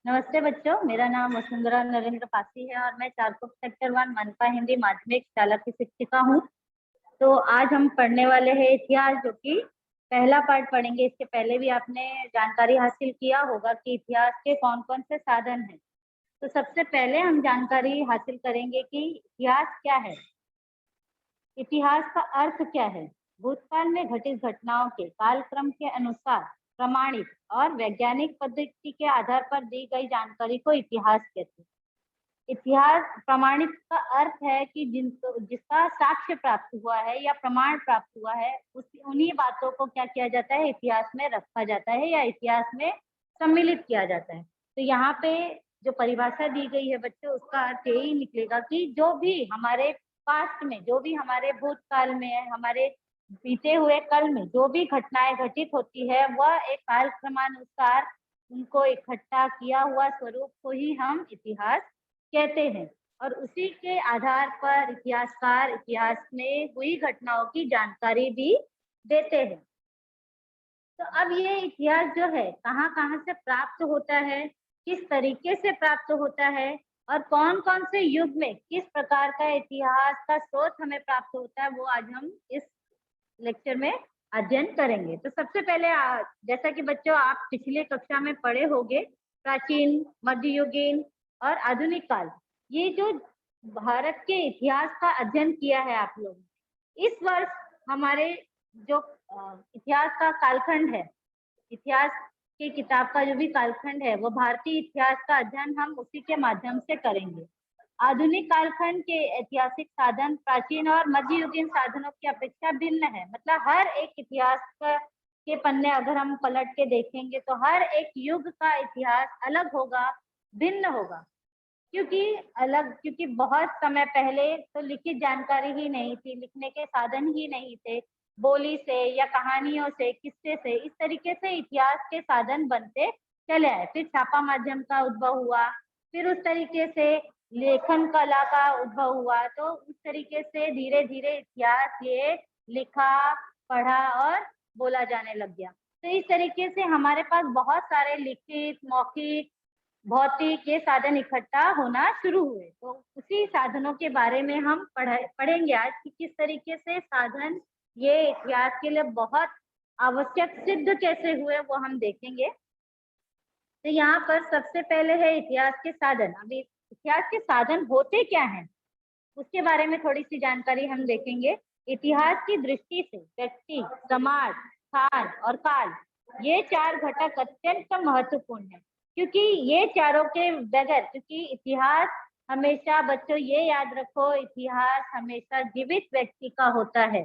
नमस्ते बच्चों, मेरा नाम वसुंधरा नरेंद्र पासी है और मैं चारकोप सेक्टर 1 मनपा हिंदी माध्यमिक शाला की शिक्षिका हूँ। तो आज हम पढ़ने वाले हैं इतिहास, जो कि पहला पार्ट पढ़ेंगे। इसके पहले भी आपने जानकारी हासिल किया होगा कि इतिहास के कौन कौन से साधन हैं। तो सबसे पहले हम जानकारी हासिल करेंगे कि इतिहास क्या है। इतिहास का अर्थ क्या है? भूतकाल में घटित घटनाओं के कालक्रम के अनुसार प्रमाणित और वैज्ञानिक पद्धति के आधार पर दी गई जानकारी को इतिहास कहते हैं। इतिहास प्रमाणित का अर्थ है कि जिसका साक्ष्य प्राप्त हुआ है या प्रमाण प्राप्त हुआ है, उन्हीं बातों को क्या किया जाता है, इतिहास में रखा जाता है या इतिहास में सम्मिलित किया जाता है। तो यहाँ पे जो परिभाषा दी गई है बच्चों, उसका अर्थ यही निकलेगा कि जो भी हमारे पास्ट में, जो भी हमारे भूतकाल में, हमारे बीते हुए कल में जो भी घटनाएं घटित होती है, वह एक कालक्रमानुसार उनको इकट्ठा किया हुआ स्वरूप को ही हम इतिहास कहते हैं। और उसी के आधार पर इतिहासकार इतिहास में हुई घटनाओं की जानकारी भी देते हैं। तो अब ये इतिहास जो है कहाँ कहाँ से प्राप्त होता है, किस तरीके से प्राप्त होता है और कौन कौन से युग में किस प्रकार का इतिहास का स्रोत हमें प्राप्त होता है, वो आज हम इस लेक्चर में अध्ययन करेंगे। तो सबसे पहले जैसा कि बच्चों आप पिछले कक्षा में पढ़े होंगे, प्राचीन, मध्ययुगीन और आधुनिक काल, ये जो भारत के इतिहास का अध्ययन किया है आप लोग, इस वर्ष हमारे जो इतिहास का कालखंड है, इतिहास की किताब का जो भी कालखंड है, वो भारतीय इतिहास का अध्ययन हम उसी के माध्यम से करेंगे। आधुनिक कालखंड के ऐतिहासिक साधन प्राचीन और मध्ययुगीन साधनों की अपेक्षा भिन्न है। मतलब हर एक इतिहास के पन्ने अगर हम पलट के देखेंगे तो हर एक युग का इतिहास अलग होगा, भिन्न होगा। क्योंकि बहुत समय पहले तो लिखित जानकारी ही नहीं थी, लिखने के साधन ही नहीं थे। बोली से या कहानियों से, किस्से से, इस तरीके से इतिहास के साधन बनते चले आए। फिर छापा माध्यम का उद्भव हुआ, फिर उस तरीके से लेखन कला का उद्भव हुआ। तो उस तरीके से धीरे धीरे इतिहास ये लिखा, पढ़ा और बोला जाने लग गया। तो इस तरीके से हमारे पास बहुत सारे लिखित, मौखिक, भौतिक ये साधन इकट्ठा होना शुरू हुए। तो उसी साधनों के बारे में हम पढ़ेंगे आज कि किस तरीके से साधन ये इतिहास के लिए बहुत आवश्यक सिद्ध कैसे हुए, वो हम देखेंगे। तो यहाँ पर सबसे पहले है इतिहास के साधन। अभी इतिहास के साधन होते क्या हैं, उसके बारे में थोड़ी सी जानकारी हम देखेंगे। इतिहास की दृष्टि से व्यक्ति, समाज, स्थान और काल, ये चार घटक अत्यंत महत्वपूर्ण है। क्योंकि ये चारों के बगैर, क्योंकि इतिहास हमेशा, बच्चों ये याद रखो, इतिहास हमेशा जीवित व्यक्ति का होता है।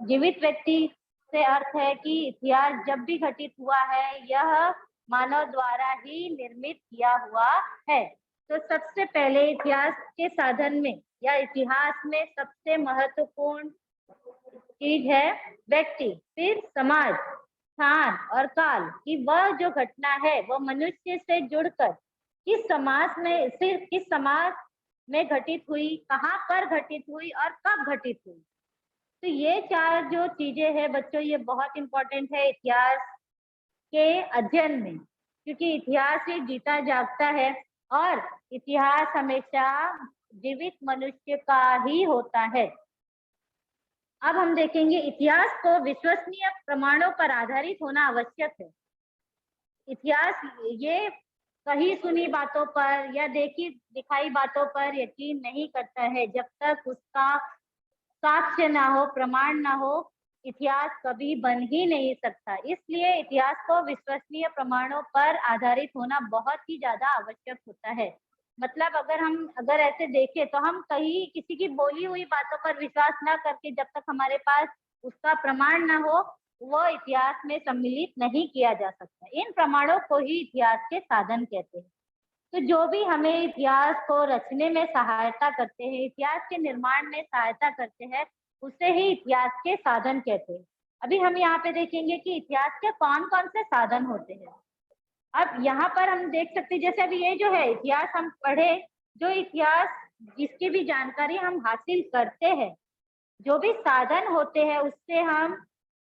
जीवित व्यक्ति से अर्थ है कि इतिहास जब भी घटित हुआ है, यह मानव द्वारा ही निर्मित किया हुआ है। तो सबसे पहले इतिहास के साधन में या इतिहास में सबसे महत्वपूर्ण चीज है व्यक्ति, फिर समाज, स्थान और काल, कि वह जो घटना है वो मनुष्य से जुड़कर किस समाज में घटित हुई, कहाँ पर घटित हुई और कब घटित हुई। तो ये चार जो चीजें हैं बच्चों, ये बहुत इंपॉर्टेंट है इतिहास के अध्ययन में। क्योंकि इतिहास ही जीता जागता है और इतिहास हमेशा जीवित मनुष्य का ही होता है। अब हम देखेंगे इतिहास को विश्वसनीय प्रमाणों पर आधारित होना आवश्यक है। इतिहास ये कही सुनी बातों पर या देखी दिखाई बातों पर यकीन नहीं करता है। जब तक उसका साक्ष्य ना हो, प्रमाण ना हो, इतिहास कभी बन ही नहीं सकता। इसलिए इतिहास को विश्वसनीय प्रमाणों पर आधारित होना बहुत ही ज्यादा आवश्यक होता है। मतलब अगर ऐसे देखें तो हम कहीं किसी की बोली हुई बातों पर विश्वास ना करके, जब तक हमारे पास उसका प्रमाण ना हो, वो इतिहास में सम्मिलित नहीं किया जा सकता। इन प्रमाणों को ही इतिहास के साधन कहते हैं। तो जो भी हमें इतिहास को रचने में सहायता करते हैं, इतिहास के निर्माण में सहायता करते हैं, उसे ही इतिहास के साधन कहते हैं। अभी हम यहाँ पे देखेंगे कि इतिहास के कौन कौन से साधन होते हैं। अब यहाँ पर हम देख सकते हैं, जैसे अभी ये जो है इतिहास हम पढ़े, जो इतिहास जिसकी भी जानकारी हम हासिल करते हैं, जो भी साधन होते हैं, उससे हम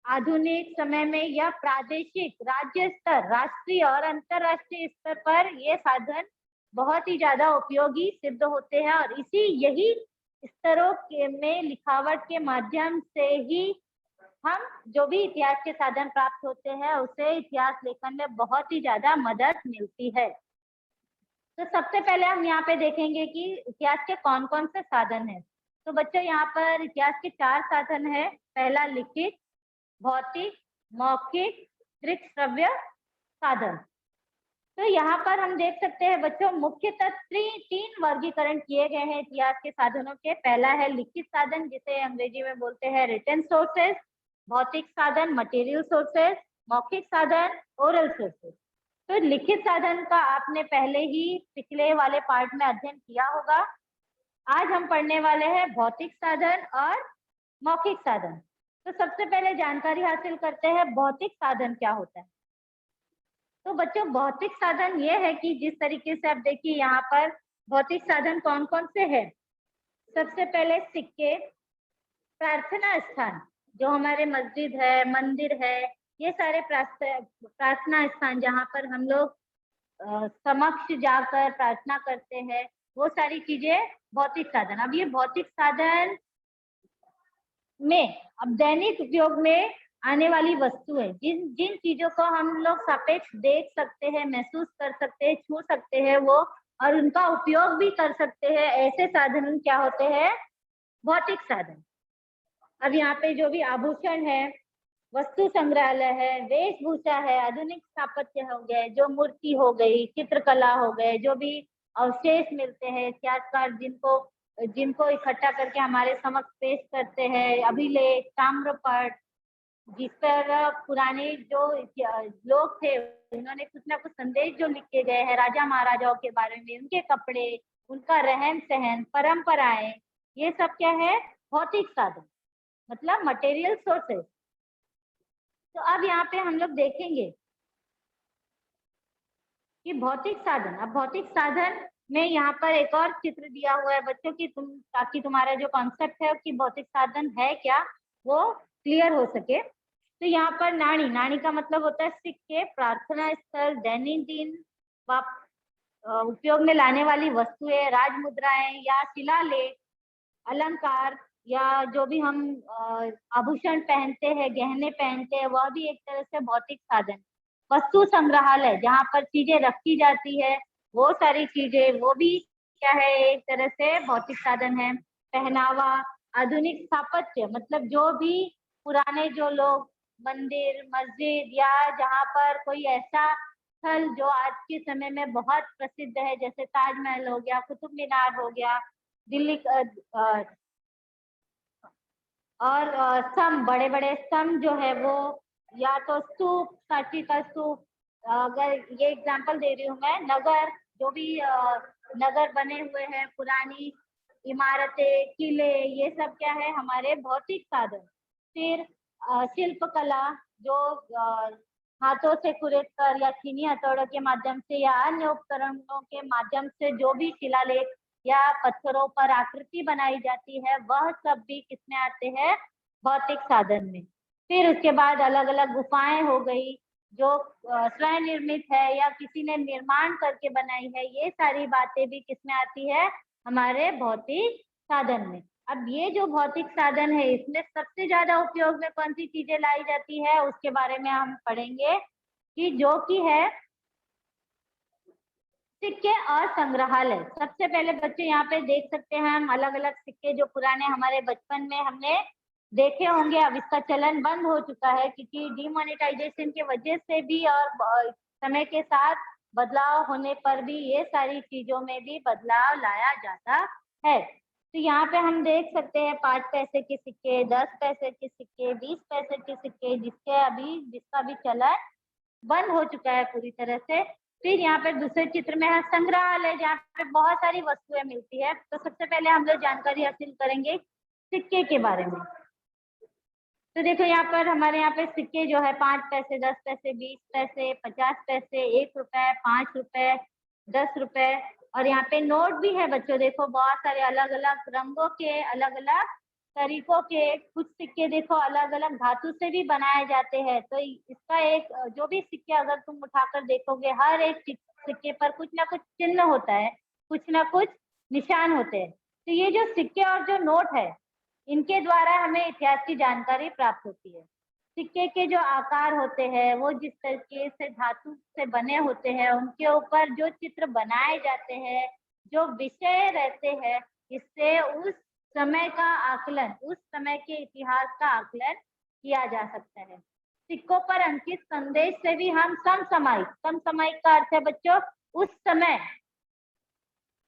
आधुनिक समय में यह प्रादेशिक, राज्य स्तर, राष्ट्रीय और अंतरराष्ट्रीय स्तर पर ये साधन बहुत ही ज्यादा उपयोगी सिद्ध होते हैं और यही स्तरों के में लिखावट के माध्यम से ही हम जो भी इतिहास के साधन प्राप्त होते हैं उसे इतिहास लेखन में बहुत ही ज्यादा मदद मिलती है। तो सबसे पहले हम यहाँ पे देखेंगे कि इतिहास के कौन कौन से साधन हैं। तो बच्चों यहाँ पर इतिहास के 4 साधन है। पहला लिखित, भौतिक, मौखिक, दृक श्रव्य साधन। तो यहाँ पर हम देख सकते हैं बच्चों मुख्यतः 3 वर्गीकरण किए गए हैं इतिहास के साधनों के। पहला है लिखित साधन जिसे अंग्रेजी में बोलते हैं रिटन सोर्सेस, भौतिक साधन मटेरियल सोर्सेस, मौखिक साधन ओरल सोर्सेस। तो लिखित साधन का आपने पहले ही पिछले वाले पार्ट में अध्ययन किया होगा। आज हम पढ़ने वाले हैं भौतिक साधन और मौखिक साधन। तो सबसे पहले जानकारी हासिल करते हैं भौतिक साधन क्या होता है। तो बच्चों भौतिक साधन ये है कि जिस तरीके से आप देखिए यहाँ पर भौतिक साधन कौन कौन से हैं। सबसे पहले सिक्के, प्रार्थना स्थान, जो हमारे मस्जिद है, मंदिर है, ये सारे प्रार्थना स्थान जहाँ पर हम लोग समक्ष जाकर प्रार्थना करते हैं, वो सारी चीजें भौतिक साधन। अब ये भौतिक साधन में अब दैनिक उपयोग में आने वाली वस्तु है, जिन चीजों को हम लोग सापेक्ष देख सकते हैं, महसूस कर सकते हैं, छू सकते हैं वो, और उनका उपयोग भी कर सकते हैं, ऐसे साधन क्या होते हैं, भौतिक साधन। अब यहाँ पे जो भी आभूषण है, वस्तु संग्रहालय है, वेशभूषा है, आधुनिक स्थापत्य हो गए, जो मूर्ति हो गई, चित्रकला हो गए, जो भी अवशेष मिलते हैं इतिहासकार जिनको इकट्ठा करके हमारे समक्ष पेश करते हैं, अभिलेख, ताम्रपट, जिस पर पुराने जो लोग थे उन्होंने कुछ ना कुछ संदेश जो लिखे गए हैं राजा महाराजाओं के बारे में, उनके कपड़े, उनका रहन सहन, परंपराएं, ये सब क्या है, भौतिक साधन, मतलब मटेरियल सोर्सेस। तो अब यहाँ पे हम लोग देखेंगे कि भौतिक साधन, अब भौतिक साधन में यहाँ पर एक और चित्र दिया हुआ है बच्चों की ताकि तुम्हारा जो कॉन्सेप्ट है कि भौतिक साधन है क्या वो क्लियर हो सके। तो यहाँ पर नाणी का मतलब होता है सिक्के, प्रार्थना स्थल, दैनंदिन उपयोग में लाने वाली वस्तुएं, राजमुद्राएं या शिलालेख, अलंकार या जो भी हम आभूषण पहनते हैं, गहने पहनते हैं, वह भी एक तरह से भौतिक साधन। वस्तु संग्रहालय जहाँ पर चीजें रखी जाती है, वो सारी चीजें, वो भी क्या है, एक तरह से भौतिक साधन है। पहनावा, आधुनिक स्थापत्य, मतलब जो भी पुराने जो लोग मंदिर, मस्जिद या जहाँ पर कोई ऐसा स्थल जो आज के समय में बहुत प्रसिद्ध है, जैसे ताजमहल हो गया, कुतुब मीनार हो गया, दिल्ली और स्तंभ, बड़े बड़े स्तंभ जो है वो, या तो स्तूप, सांची का स्तूप, अगर ये एग्जांपल दे रही हूँ मैं, नगर, जो भी नगर बने हुए हैं, पुरानी इमारतें, किले, ये सब क्या है, हमारे भौतिक साधन। फिर शिल्प कला, जो हाथों से कुरेद कर या चीनी हथौड़ों के माध्यम से या अन्य उपकरणों के माध्यम से जो भी शिलालेख या पत्थरों पर आकृति बनाई जाती है, वह सब भी किसमें आते हैं, भौतिक साधन में। फिर उसके बाद अलग अलग गुफाएं हो गई जो स्वयं निर्मित है या किसी ने निर्माण करके बनाई है, ये सारी बातें भी किसमें आती है, हमारे भौतिक साधन में। अब ये जो भौतिक साधन है इसमें सबसे ज्यादा उपयोग में कौन सी चीजें लाई जाती है उसके बारे में हम पढ़ेंगे, कि जो कि है सिक्के और संग्रहालय। सबसे पहले बच्चे यहाँ पे देख सकते हैं हम अलग अलग सिक्के जो पुराने हमारे बचपन में हमने देखे होंगे। अब इसका चलन बंद हो चुका है क्योंकि डिमोनेटाइजेशन की वजह से भी और समय के साथ बदलाव होने पर भी ये सारी चीजों में भी बदलाव लाया जाता है। तो यहाँ पे हम देख सकते हैं 5 पैसे के सिक्के, 10 पैसे के सिक्के, 20 पैसे के सिक्के, जिसका भी चलन बंद हो चुका है पूरी तरह से। फिर यहाँ पे दूसरे चित्र में है संग्रहालय जहाँ पे बहुत सारी वस्तुएं मिलती है। तो सबसे पहले हम लोग जानकारी हासिल करेंगे सिक्के के बारे में। तो देखो यहाँ पर हमारे यहाँ पे सिक्के जो है 5 पैसे, 10 पैसे, 20 पैसे, 50 पैसे, 1 रुपए, 5 रुपए, 10 रुपए, और यहाँ पे नोट भी है बच्चों। देखो बहुत सारे अलग अलग रंगों के, अलग अलग तरीकों के कुछ सिक्के देखो अलग अलग धातु से भी बनाए जाते हैं। तो इसका एक जो भी सिक्के अगर तुम उठाकर देखोगे, हर एक सिक्के पर कुछ ना कुछ चिन्ह होता है, कुछ ना कुछ निशान होते हैं। तो ये जो सिक्के और जो नोट है, इनके द्वारा हमें इतिहास की जानकारी प्राप्त होती है। सिक्के के जो आकार होते हैं, वो जिस तरीके से धातु से बने होते हैं, उनके ऊपर जो चित्र बनाए जाते हैं, जो विषय रहते हैं, इससे उस समय का आकलन, उस समय के इतिहास का आकलन किया जा सकता है। सिक्कों पर अंकित संदेश से भी हम समसामयिक का अर्थ है बच्चों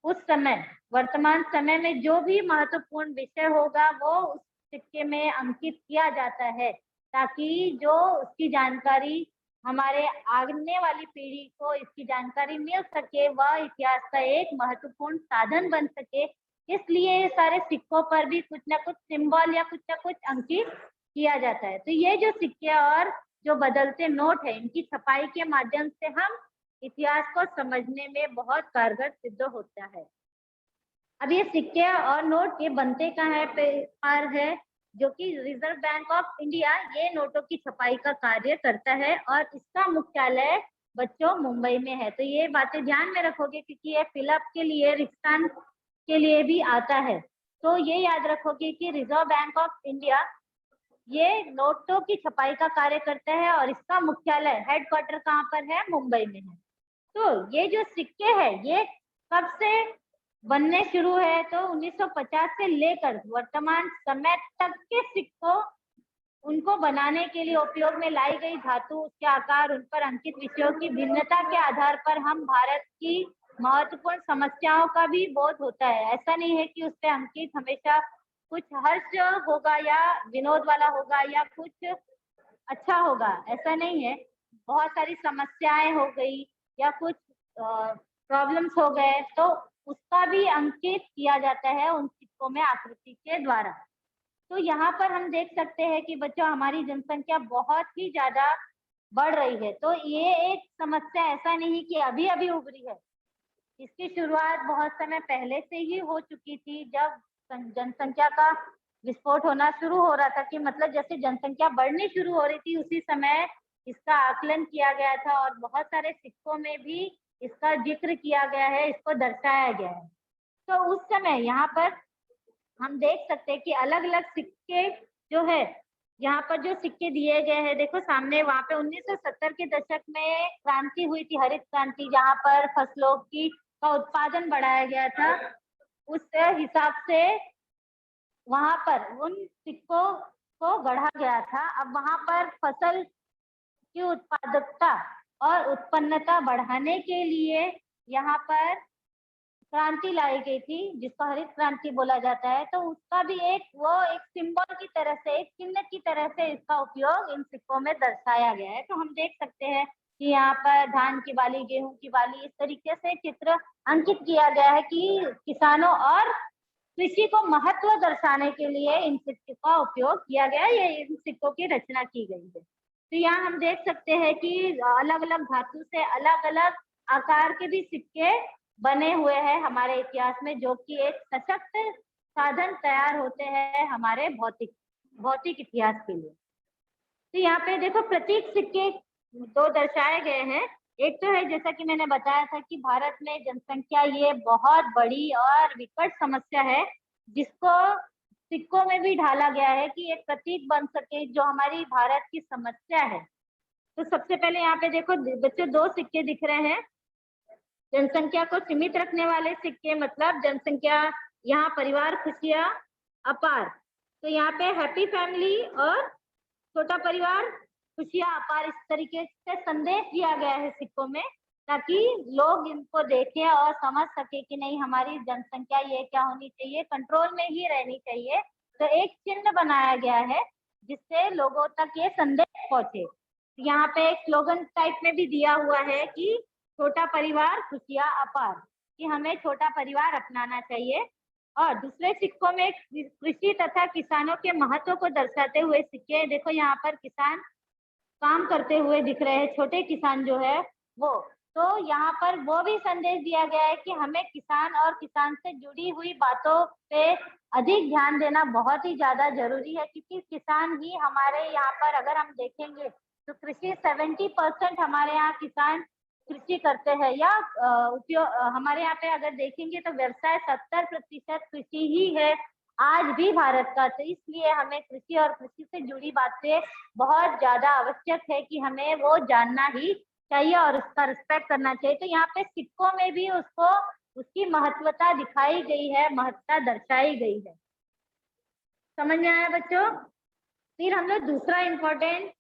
उस समय वर्तमान समय में जो भी महत्वपूर्ण विषय होगा वो उस सिक्के में अंकित किया जाता है, ताकि जो उसकी जानकारी हमारे आने वाली पीढ़ी को इसकी जानकारी मिल सके, वह इतिहास का एक महत्वपूर्ण साधन बन सके। इसलिए ये सारे सिक्कों पर भी कुछ ना कुछ सिंबल या कुछ ना कुछ अंकित किया जाता है। तो ये जो सिक्के और जो बदलते नोट है, इनकी छपाई के माध्यम से हम इतिहास को समझने में बहुत कारगर सिद्ध होता है। अब ये सिक्के और नोट ये बनते कहाँ पर है, जो कि रिजर्व बैंक ऑफ इंडिया ये नोटों की छपाई का कार्य करता है और इसका मुख्यालय बच्चों मुंबई में है। तो ये बातें ध्यान में रखोगे, क्योंकि ये फिलअप के लिए रिक्सान के लिए भी आता है। तो ये याद रखोगे कि रिजर्व बैंक ऑफ इंडिया ये नोटों की छपाई का कार्य करता है और इसका मुख्यालय हेडक्वार्टर कहाँ पर है, मुंबई में है। तो ये जो सिक्के है ये कब से बनने शुरू है, तो 1950 से लेकर वर्तमान समय तक के सिक्कों उनको बनाने के लिए उपयोग में लाई गई धातु, उसके आकार, उन पर अंकित विषयों की भिन्नता के आधार पर हम भारत की महत्वपूर्ण समस्याओं का भी बोध होता है। ऐसा नहीं है कि उस पर अंकित हमेशा कुछ हर्ष होगा या विनोद वाला होगा या कुछ अच्छा होगा, ऐसा नहीं है। बहुत सारी समस्याएं हो गई या कुछ प्रॉब्लम्स हो गए, तो उसका भी अंकित किया जाता है उन सिक्कों में आकृति के द्वारा। तो यहाँ पर हम देख सकते हैं कि बच्चों हमारी जनसंख्या बहुत ही ज्यादा बढ़ रही है। तो ये एक समस्या ऐसा नहीं कि अभी अभी उभरी है, इसकी शुरुआत बहुत समय पहले से ही हो चुकी थी, जब जनसंख्या का विस्फोट होना शुरू हो रहा था, कि मतलब जैसे जनसंख्या बढ़नी शुरू हो रही थी उसी समय इसका आकलन किया गया था और बहुत सारे सिक्कों में भी इसका जिक्र किया गया है, इसको दर्शाया गया है। तो उस समय यहाँ पर हम देख सकते हैं कि अलग अलग सिक्के जो है, यहाँ पर जो सिक्के दिए गए हैं, देखो सामने वहाँ पे 1970 के दशक में क्रांति हुई थी, हरित क्रांति, जहाँ पर फसलों की का उत्पादन बढ़ाया गया था। उस हिसाब से वहां पर उन सिक्कों को गढ़ा गया था। अब वहां पर फसल की उत्पादकता और उत्पन्नता बढ़ाने के लिए यहाँ पर क्रांति लाई गई थी, जिसको हरित क्रांति बोला जाता है। तो उसका भी एक सिंबल की तरह से, एक चिन्ह की तरह से इसका उपयोग इन सिक्कों में दर्शाया गया है। तो हम देख सकते हैं कि यहाँ पर धान की बाली, गेहूं की बाली, इस तरीके से चित्र अंकित किया गया है कि किसानों और कृषि को महत्व दर्शाने के लिए इन सिक्कों का उपयोग किया गया है, ये इन सिक्कों की रचना की गई है। तो यहाँ हम देख सकते हैं कि अलग अलग धातु से अलग अलग आकार के भी सिक्के बने हुए हैं हमारे इतिहास में, जो कि एक सशक्त साधन तैयार होते हैं हमारे भौतिक इतिहास के लिए। तो यहाँ पे देखो प्रतीक सिक्के दो दर्शाए गए हैं। एक तो है, जैसा कि मैंने बताया था कि भारत में जनसंख्या ये बहुत बड़ी और विकट समस्या है, जिसको सिक्कों में भी ढाला गया है कि एक प्रतीक बन सके जो हमारी भारत की समस्या है। तो सबसे पहले यहाँ पे देखो बच्चों दो सिक्के दिख रहे हैं। जनसंख्या को सीमित रखने वाले सिक्के, मतलब जनसंख्या, यहाँ परिवार खुशियां अपार, तो यहाँ पे हैप्पी फैमिली और छोटा परिवार खुशियां अपार, इस तरीके से संदेश दिया गया है सिक्कों में, ताकि लोग इनको देखें और समझ सके कि नहीं हमारी जनसंख्या ये क्या होनी चाहिए, कंट्रोल में ही रहनी चाहिए। तो एक चिन्ह बनाया गया है जिससे लोगों तक ये संदेश पहुंचे। यहाँ पे एक स्लोगन टाइप में भी दिया हुआ है कि छोटा परिवार खुशियां अपार, कि हमें छोटा परिवार अपनाना चाहिए। और दूसरे सिक्कों में कृषि तथा किसानों के महत्व को दर्शाते हुए सिक्के, देखो यहाँ पर किसान काम करते हुए दिख रहे हैं, छोटे किसान जो है वो, तो यहाँ पर वो भी संदेश दिया गया है कि हमें किसान और किसान से जुड़ी हुई बातों पे अधिक ध्यान देना बहुत ही ज्यादा जरूरी है, क्योंकि किसान ही हमारे यहाँ पर अगर हम देखेंगे तो कृषि 70% हमारे यहाँ किसान कृषि करते हैं, या उपयोग हमारे यहाँ पे अगर देखेंगे तो व्यवसाय 70% कृषि ही है आज भी भारत का। तो इसलिए हमें कृषि और कृषि से जुड़ी बातें बहुत ज्यादा आवश्यक है कि हमें वो जानना ही चाहिए और उसका रिस्पेक्ट करना चाहिए। तो यहाँ पे सिक्कों में भी उसको उसकी महत्वता दिखाई गई है, महत्वता दर्शाई गई है। समझ में आया बच्चों? फिर हम लोग दूसरा इम्पोर्टेंट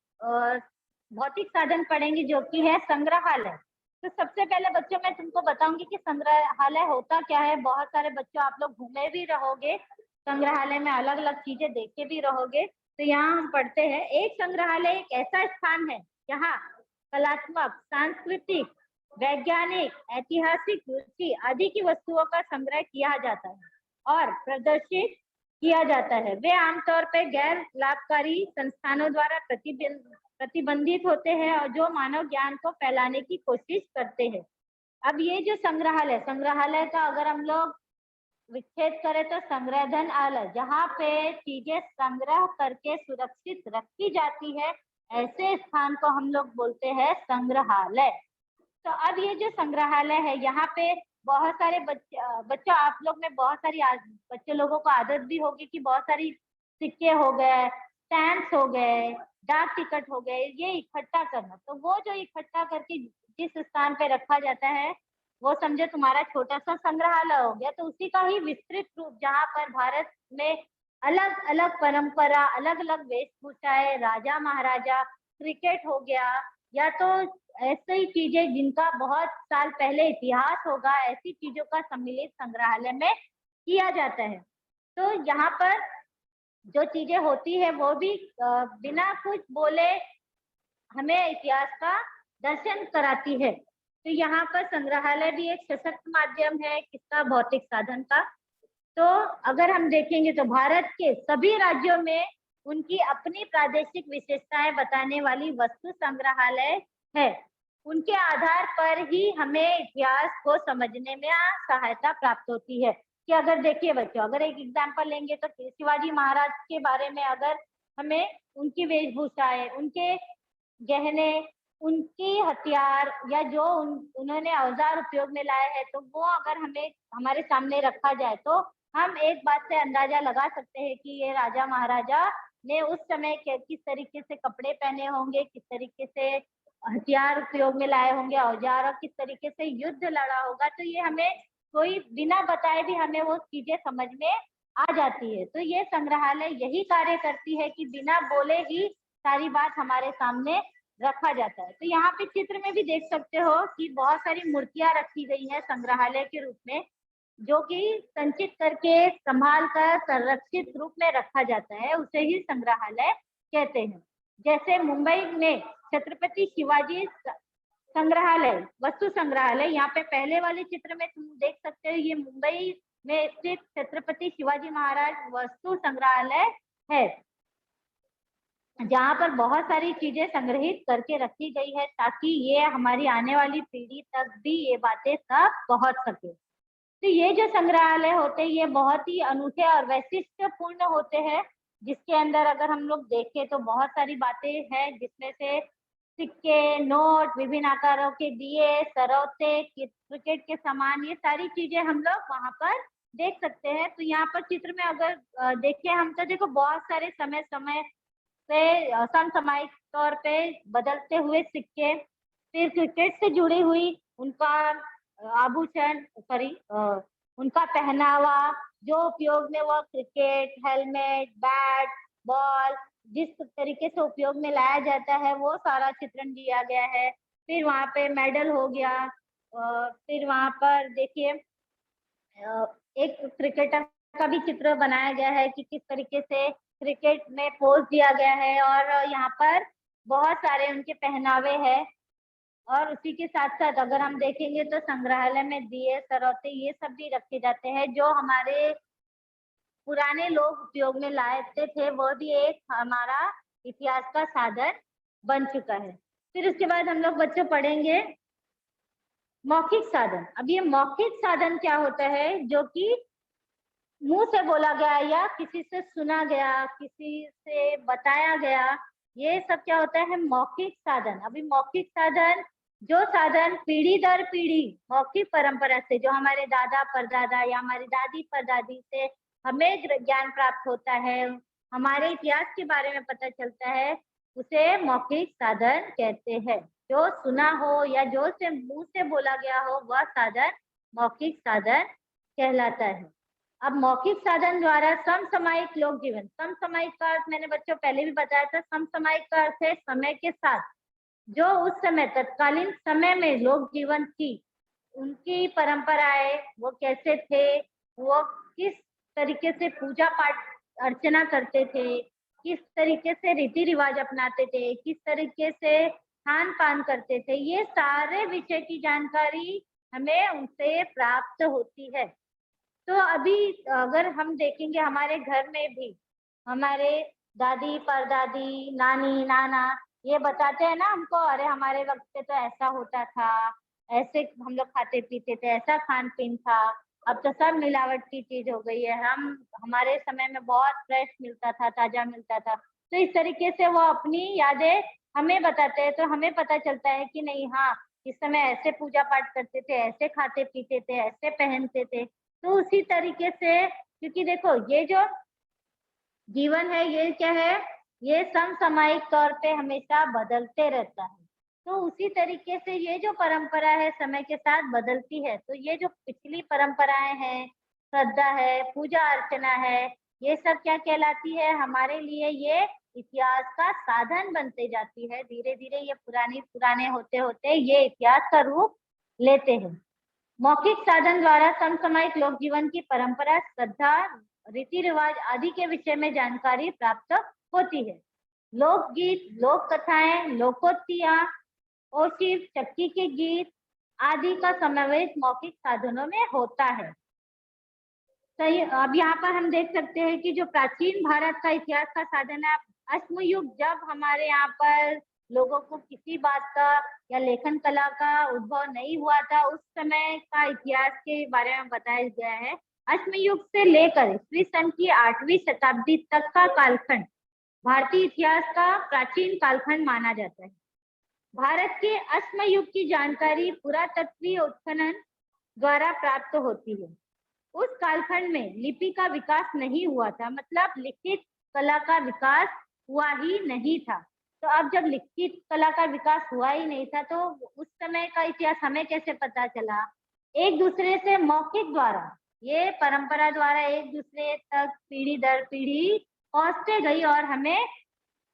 भौतिक साधन पढ़ेंगे जो कि है संग्रहालय। तो सबसे पहले बच्चों मैं तुमको बताऊंगी कि संग्रहालय होता क्या है। बहुत सारे बच्चों आप लोग घूमे भी रहोगे संग्रहालय में, अलग अलग चीजें देखे भी रहोगे। तो यहाँ हम पढ़ते हैं, एक संग्रहालय एक ऐसा स्थान है जहाँ कलात्मक, सांस्कृतिक, वैज्ञानिक, ऐतिहासिक रुचि आदि की वस्तुओं का संग्रह किया जाता है और प्रदर्शित किया जाता है। वे आमतौर पर गैर लाभकारी संस्थानों द्वारा प्रतिबंधित होते हैं और जो मानव ज्ञान को फैलाने की कोशिश करते हैं। अब ये जो संग्रहालय का अगर हम लोग विच्छेद करें तो संग्रहधन आलय, जहाँ पे चीजें संग्रह करके सुरक्षित रखी जाती है, ऐसे स्थान को हम लोग बोलते हैं संग्रहालय। तो अब ये जो संग्रहालय है यहाँ पे बहुत सारे बच्चों आप लोग में बहुत सारी बच्चे लोगों को आदत भी होगी कि बहुत सारी सिक्के हो गए, स्टैम्प्स हो गए, डाक टिकट हो गए, ये इकट्ठा करना। तो वो जो इकट्ठा करके जिस स्थान पे रखा जाता है वो समझो तुम्हारा छोटा सा संग्रहालय हो गया। तो उसी का ही विस्तृत रूप जहाँ पर भारत में अलग अलग परंपरा, अलग अलग वेशभूषाएं, राजा महाराजा, क्रिकेट हो गया, या तो ऐसी ही चीजें जिनका बहुत साल पहले इतिहास होगा, ऐसी चीजों का सम्मिलित संग्रहालय में किया जाता है। तो यहाँ पर जो चीजें होती है वो भी बिना कुछ बोले हमें इतिहास का दर्शन कराती है। तो यहाँ पर संग्रहालय भी एक सशक्त माध्यम है किसका, भौतिक साधन का। तो अगर हम देखेंगे तो भारत के सभी राज्यों में उनकी अपनी प्रादेशिक विशेषताएं बताने वाली वस्तु संग्रहालय है। उनके आधार पर ही हमें इतिहास को समझने में सहायता प्राप्त होती है। कि अगर देखिए बच्चों, अगर एक एग्जाम्पल लेंगे तो शिवाजी महाराज के बारे में अगर हमें उनकी वेशभूषाएं, उनके गहने, उनकी हथियार या जो उन्होंने औजार उपयोग में लाए हैं, तो वो अगर हमें हमारे सामने रखा जाए तो हम एक बात से अंदाजा लगा सकते हैं कि ये राजा महाराजा ने उस समय किस तरीके से कपड़े पहने होंगे, किस तरीके से हथियार उपयोग में लाए होंगे, औजार, और किस तरीके से युद्ध लड़ा होगा। तो ये हमें कोई बिना बताए भी हमें वो चीजें समझ में आ जाती है। तो ये संग्रहालय यही कार्य करती है कि बिना बोले ही सारी बात हमारे सामने रखा जाता है। तो यहाँ पे चित्र में भी देख सकते हो कि बहुत सारी मूर्तियां रखी गई है संग्रहालय के रूप में, जो कि संचित करके संभाल कर संरक्षित रूप में रखा जाता है, उसे ही संग्रहालय कहते हैं। जैसे मुंबई में छत्रपति शिवाजी संग्रहालय, वस्तु संग्रहालय, यहाँ पे पहले वाले चित्र में तुम देख सकते हो, ये मुंबई में स्थित छत्रपति शिवाजी महाराज वस्तु संग्रहालय है, जहाँ पर बहुत सारी चीजें संग्रहित करके रखी गई है ताकि ये हमारी आने वाली पीढ़ी तक भी ये बातें सब पहुंच सके। तो ये जो संग्रहालय होते हैं ये बहुत ही अनूठे और वैशिष्ट्यपूर्ण होते हैं, जिसके अंदर अगर हम लोग देखें तो बहुत सारी बातें हैं, जिसमें से सिक्के, नोट, विभिन्न आकारों के दिए, सरौते, क्रिकेट के सामान, ये सारी चीजें हम लोग वहां पर देख सकते हैं। तो यहाँ पर चित्र में अगर देखें हम तो देखो बहुत सारे समय समय से समसामयिक तौर पे बदलते हुए सिक्के, फिर क्रिकेट से जुड़ी हुई उनका आभूषण, उनका पहनावा, जो उपयोग में वो क्रिकेट, हेलमेट, बैट, बॉल जिस तरीके से उपयोग में लाया जाता है वो सारा चित्रण दिया गया है। फिर वहाँ पे मेडल हो गया, फिर वहाँ पर देखिए एक क्रिकेटर का भी चित्र बनाया गया है कि किस तरीके से क्रिकेट में पोज दिया गया है, और यहाँ पर बहुत सारे उनके पहनावे हैं। और उसी के साथ साथ अगर हम देखेंगे तो संग्रहालय में दिए, सरौते, ये सब भी रखे जाते हैं जो हमारे पुराने लोग उपयोग में लाते थे, वो भी एक हमारा इतिहास का साधन बन चुका है। फिर उसके बाद हम लोग बच्चों पढ़ेंगे मौखिक साधन। अब ये मौखिक साधन क्या होता है? जो कि मुंह से बोला गया या किसी से सुना गया, किसी से बताया गया, ये सब क्या होता है? मौखिक साधन। अभी मौखिक साधन, जो साधन पीढ़ी दर पीढ़ी मौखिक परंपरा से, जो हमारे दादा परदादा या हमारी दादी परदादी से हमें ज्ञान प्राप्त होता है, हमारे इतिहास के बारे में पता चलता है, उसे मौखिक साधन कहते हैं। जो सुना हो या जो से मुंह से बोला गया हो, वह साधन मौखिक साधन कहलाता है। अब मौखिक साधन द्वारा समसामयिक लोक जीवन, समसामयिक का अर्थ मैंने बच्चों पहले भी बताया था। समसामयिक का अर्थ है समय के साथ, जो उस समय तत्कालीन समय में लोक जीवन थी, उनकी परंपराएं, वो कैसे थे, वो किस तरीके से पूजा पाठ अर्चना करते थे, किस तरीके से रीति रिवाज अपनाते थे, किस तरीके से खान पान करते थे, ये सारे विषय की जानकारी हमें उनसे प्राप्त होती है। तो अभी अगर हम देखेंगे हमारे घर में भी, हमारे दादी परदादी नानी नाना ये बताते हैं ना हमको, अरे हमारे वक्त पे तो ऐसा होता था, ऐसे हम लोग खाते पीते थे, ऐसा खान पीन था, अब तो सब मिलावट की चीज हो गई है, हमारे समय में बहुत फ्रेश मिलता था, ताजा मिलता था। तो इस तरीके से वो अपनी यादें हमें बताते हैं, तो हमें पता चलता है कि नहीं, हाँ इस समय ऐसे पूजा पाठ करते थे, ऐसे खाते पीते थे, ऐसे पहनते थे। तो उसी तरीके से, क्योंकि देखो ये जो जीवन है ये क्या है, ये समसामयिक तौर पे हमेशा बदलते रहता है। तो उसी तरीके से ये जो परंपरा है समय के साथ बदलती है। तो ये जो पिछली परंपराएं हैं, श्रद्धा है, पूजा अर्चना है, ये सब क्या कहलाती है? हमारे लिए ये इतिहास का साधन बनते जाती है। धीरे धीरे ये पुराने होते होते ये इतिहास का रूप लेते हैं। मौखिक साधन द्वारा समसामयिक लोक जीवन की परंपरा, श्रद्धा, रीति रिवाज आदि के विषय में जानकारी प्राप्त होती है। लोकगीत, लोक कथाएं, लोकोक्तियां, ओशिव, चक्की के गीत आदि का समावेश मौखिक साधनों में होता है। सही। अब यहाँ पर हम देख सकते हैं कि जो प्राचीन भारत का इतिहास का साधन है, अश्मयुग, जब हमारे यहाँ पर लोगों को किसी बात का या लेखन कला का उद्भव नहीं हुआ था, उस समय का इतिहास के बारे में बताया गया है। अश्मयुग से लेकर ईस्वी सन की 8वीं शताब्दी तक का कालखंड भारतीय इतिहास का प्राचीन कालखंड माना जाता है। भारत के अश्मयुग की जानकारी पुरातत्वीय उत्खनन द्वारा प्राप्त होती है। उस कालखंड में लिपि का विकास नहीं हुआ था, मतलब लिखित कला का विकास हुआ ही नहीं था। तो अब जब लिखित कला का विकास हुआ ही नहीं था, तो उस समय का इतिहास हमें कैसे पता चला? एक दूसरे से मौखिक द्वारा, ये परंपरा द्वारा एक दूसरे तक पीढ़ी दर पीढ़ी पहुंचते गई और हमें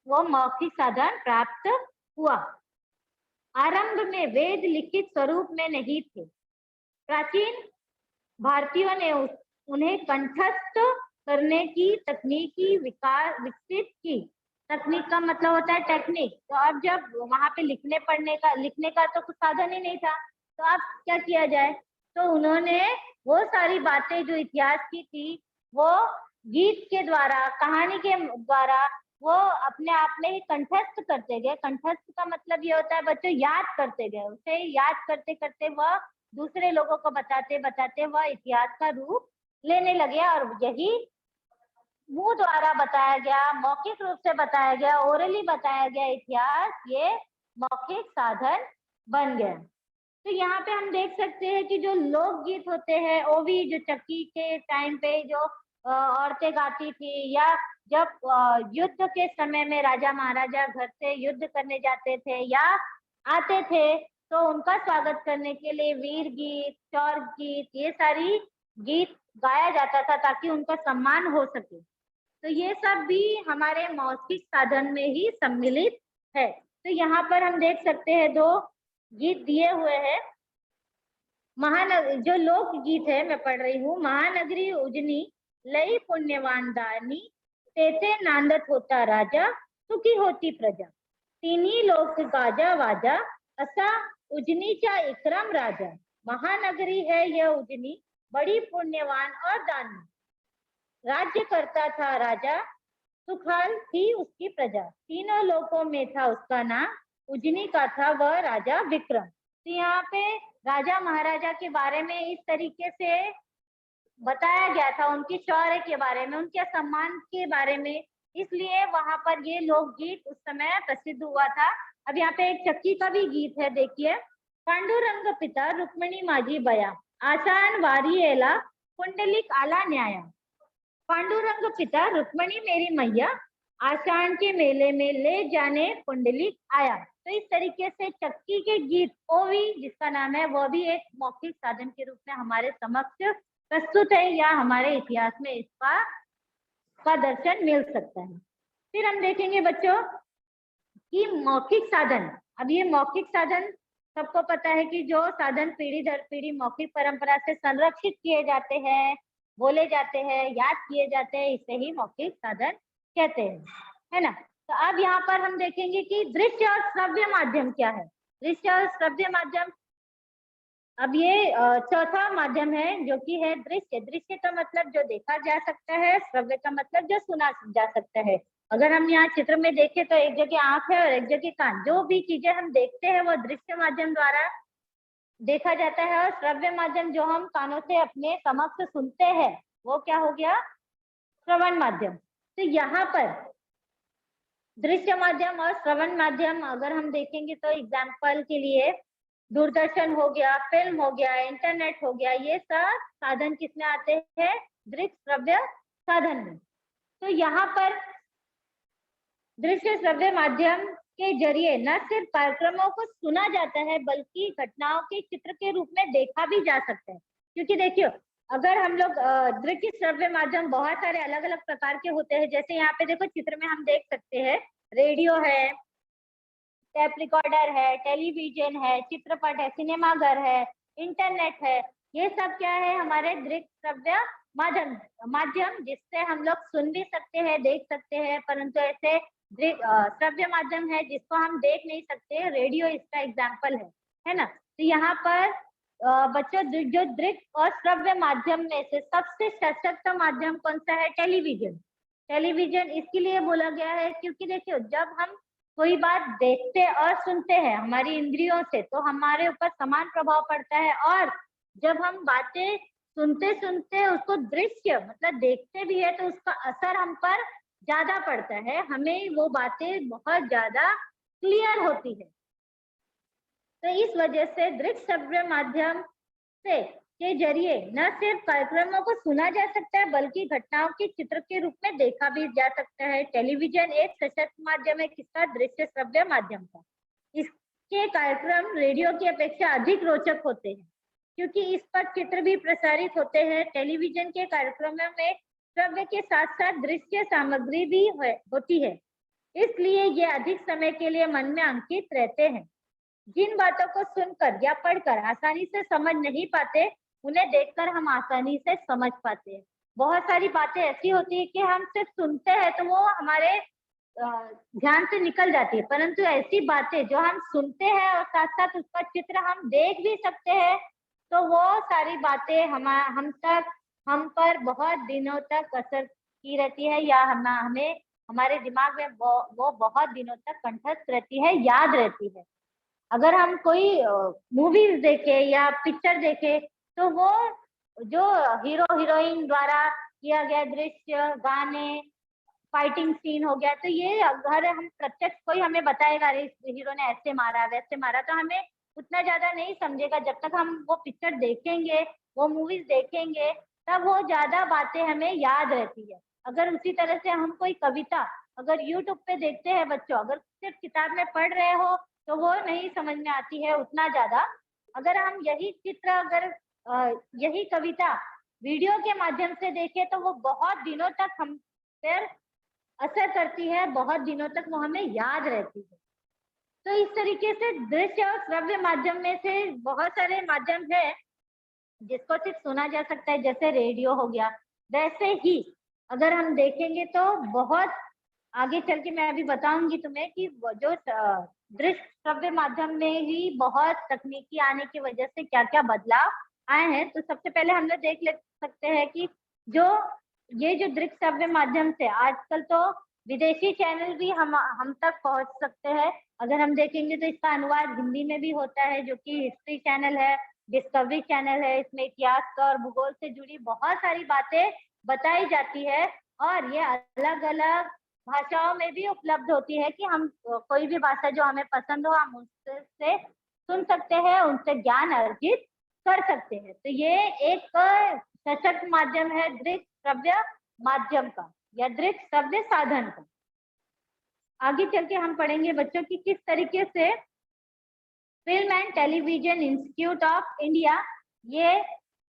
वो मौखिक साधन प्राप्त हुआ। आरंभ में वेद लिखित स्वरूप में नहीं थे। प्राचीन भारतीयों ने उन्हें कंठस्थ करने की तकनीकी विकसित की। तकनीक का मतलब होता है टेक्निक। तो अब जब वहां पे लिखने का तो कुछ साधन ही नहीं था, तो अब क्या किया जाए? तो उन्होंने वो सारी बातें जो इतिहास की थी, वो गीत के द्वारा, कहानी के द्वारा वो अपने आप में ही कंठस्थ करते गए। कंठस्थ का मतलब ये होता है बच्चों, याद करते गए, उसे याद करते करते वह दूसरे लोगों को बताते बताते वह इतिहास का रूप लेने लगे, और यही मुंह द्वारा बताया गया, मौखिक रूप से बताया गया, ओरली बताया गया इतिहास, ये मौखिक साधन बन गया। तो यहाँ पे हम देख सकते हैं कि जो लोकगीत होते हैं, वो भी जो चक्की के टाइम पे जो औरतें गाती थी, या जब युद्ध के समय में राजा महाराजा घर से युद्ध करने जाते थे या आते थे, तो उनका स्वागत करने के लिए वीर गीत, चौर गीत, ये सारी गीत गाया जाता था ताकि उनका सम्मान हो सके। तो ये सब भी हमारे मौखिक साधन में ही सम्मिलित है। तो यहाँ पर हम देख सकते हैं 2 गीत दिए हुए हैं। जो लोक गीत है मैं पढ़ रही हूँ। महानगरी उजनी लई पुण्यवान दानी, तेथे नांदत होता राजा, सुखी होती प्रजा, तिन्ही लोक गाजा वाजा, असा उजनीचा इकराम राजा। महानगरी है यह उजनी, बड़ी पुण्यवान और दानी, राज्य करता था राजा, सुखाल थी उसकी प्रजा, तीनों लोकों में था उसका नाम, उजनी का था वह राजा विक्रम। तो यहाँ पे राजा महाराजा के बारे में इस तरीके से बताया गया था, उनके शौर्य के बारे में, उनके सम्मान के बारे में, इसलिए वहां पर ये लोकगीत उस समय प्रसिद्ध हुआ था। अब यहाँ पे एक चक्की का भी गीत है, देखिए। पांडुरंग पिता रुक्मिणी माझी बया, आसान वारी एला कुंडलिक आला न्याया। पांडुरंग पिता रुक्मिणी मेरी मैया, आषाढ़ के मेले में ले जाने कुंडलिक आया। तो इस तरीके से चक्की के गीत ओवी जिसका नाम है, वह भी एक मौखिक साधन के रूप में हमारे समक्ष प्रस्तुत है, या हमारे इतिहास में इसका दर्शन मिल सकता है। फिर हम देखेंगे बच्चों कि मौखिक साधन। अब ये मौखिक साधन सबको पता है कि जो साधन पीढ़ी दर पीढ़ी मौखिक परंपरा से संरक्षित किए जाते हैं, बोले जाते हैं, याद किए जाते हैं, इसे ही मौखिक साधन कहते हैं, है ना। तो अब यहाँ पर हम देखेंगे कि दृश्य और श्रव्य माध्यम क्या है। दृश्य और श्रव्य माध्यम, अब ये चौथा माध्यम है जो कि है दृश्य। दृश्य का मतलब जो देखा जा सकता है, श्रव्य का मतलब जो सुना जा सकता है। अगर हम यहाँ चित्र में देखें तो एक जगह आंख है और एक जगह कान, जो भी चीजें हम देखते हैं वो दृश्य माध्यम द्वारा देखा जाता है, और श्रव्य माध्यम जो हम कानों से अपने समक्ष सुनते हैं वो क्या हो गया, श्रवण माध्यम। तो यहाँ पर दृश्य माध्यम और श्रवण माध्यम अगर हम देखेंगे तो एग्जाम्पल के लिए दूरदर्शन हो गया, फिल्म हो गया, इंटरनेट हो गया, ये सब साधन किसमें आते हैं, दृश्य श्रव्य साधन में। तो यहाँ पर दृश्य श्रव्य माध्यम के जरिए न सिर्फ कार्यक्रमों को सुना जाता है बल्कि घटनाओं के चित्र के रूप में देखा भी जा सकता है। क्योंकि देखियो, अगर हम लोग दृश्य श्रव्य माध्यम बहुत सारे अलग अलग प्रकार के होते हैं, जैसे यहाँ पे देखो चित्र में हम देख सकते हैं रेडियो है, टेप रिकॉर्डर है, टेलीविजन है, चित्रपट है, सिनेमाघर है, इंटरनेट है, ये सब क्या है, हमारे दृश्य श्रव्य माध्यम जिससे हम लोग सुन भी सकते हैं, देख सकते हैं, परंतु ऐसे श्रव्य माध्यम है जिसको हम देख नहीं सकते। रेडियो इसका एग्जाम्पल है ना। तो यहाँ पर बच्चों जो दृश्य और श्रव्य माध्यम में से सबसे सशक्त माध्यम कौन सा है, टेलीविजन। टेलीविजन इसके लिए बोला गया है क्योंकि देखियो, जब हम कोई बात देखते और सुनते हैं हमारी इंद्रियों से तो हमारे ऊपर समान प्रभाव पड़ता है, और जब हम बातें सुनते सुनते उसको दृश्य मतलब देखते भी है तो उसका असर हम पर ज्यादा पड़ता है, हमें वो बातें बहुत ज्यादा क्लियर होती है। तो इस वजह से दृश्य श्रव्य माध्यम से के जरिए न सिर्फ कार्यक्रमों को सुना जा सकता है बल्कि घटनाओं के चित्र के रूप में देखा भी जा सकता है। टेलीविजन एक सशक्त माध्यम है किसका, दृश्य श्रव्य माध्यम का। इसके कार्यक्रम रेडियो की अपेक्षा अधिक रोचक होते हैं क्योंकि इस पर चित्र भी प्रसारित होते हैं। टेलीविजन के कार्यक्रमों में श्रव्य के साथ साथ दृश्य सामग्री भी होती है, इसलिए ये अधिक समय के लिए मन में अंकित रहते हैं। जिन बातों को सुनकर या पढ़कर आसानी से समझ नहीं पाते उन्हें देखकर हम आसानी से समझ पाते हैं। बहुत सारी बातें ऐसी होती है कि हम सिर्फ सुनते हैं तो वो हमारे ध्यान से निकल जाती है, परंतु ऐसी बातें जो हम सुनते हैं और साथ साथ उसका चित्र हम देख भी सकते हैं तो वो सारी बातें हम पर बहुत दिनों तक असर की रहती है, या हमें हमारे दिमाग में वो बहुत दिनों तक कंठस्थ रहती है, याद रहती है। अगर हम कोई मूवीज देखे या पिक्चर देखे तो वो जो हीरो हीरोइन द्वारा किया गया दृश्य, गाने, फाइटिंग सीन हो गया, तो ये अगर हम प्रत्यक्ष कोई हमें बताएगा अरे इस हीरो ने ऐसे मारा वैसे मारा तो हमें उतना ज्यादा नहीं समझेगा। जब तक हम वो पिक्चर देखेंगे, वो मूवीज देखेंगे, तब वो ज्यादा बातें हमें याद रहती है। अगर उसी तरह से हम कोई कविता अगर यूट्यूब पे देखते हैं बच्चों, अगर सिर्फ किताब में पढ़ रहे हो तो वो नहीं समझ में आती है उतना ज्यादा। अगर हम यही चित्र यही कविता वीडियो के माध्यम से देखें तो वो बहुत दिनों तक हम पर असर करती है, बहुत दिनों तक वो हमें याद रहती है। तो इस तरीके से दृश्य और श्रव्य माध्यम में से बहुत सारे माध्यम है जिसको सिर्फ सुना जा सकता है, जैसे रेडियो हो गया। वैसे ही अगर हम देखेंगे तो बहुत आगे चल के मैं अभी बताऊंगी तुम्हें कि जो दृश्य श्रव्य माध्यम में ही बहुत तकनीकी आने की वजह से क्या क्या बदलाव आए हैं। तो सबसे पहले हम लोग देख सकते हैं कि जो दृश्य श्रव्य माध्यम से आजकल तो विदेशी चैनल भी हम तक पहुंच सकते हैं। अगर हम देखेंगे तो इसका अनुवाद हिंदी में भी होता है जो कि हिस्ट्री चैनल है, डिस्कवरी चैनल है, इसमें इतिहास का और भूगोल से जुड़ी बहुत सारी बातें बताई जाती है और ये अलग अलग भाषाओं में भी उपलब्ध होती है कि हम कोई भी भाषा जो हमें पसंद हो हम उससे सुन सकते हैं, उनसे ज्ञान अर्जित कर सकते हैं। तो ये एक सशक्त माध्यम है दृश्य श्रव्य माध्यम का या दृश्य श्रव्य साधन का। आगे चल के हम पढ़ेंगे बच्चों की किस तरीके से film and television institute of India ये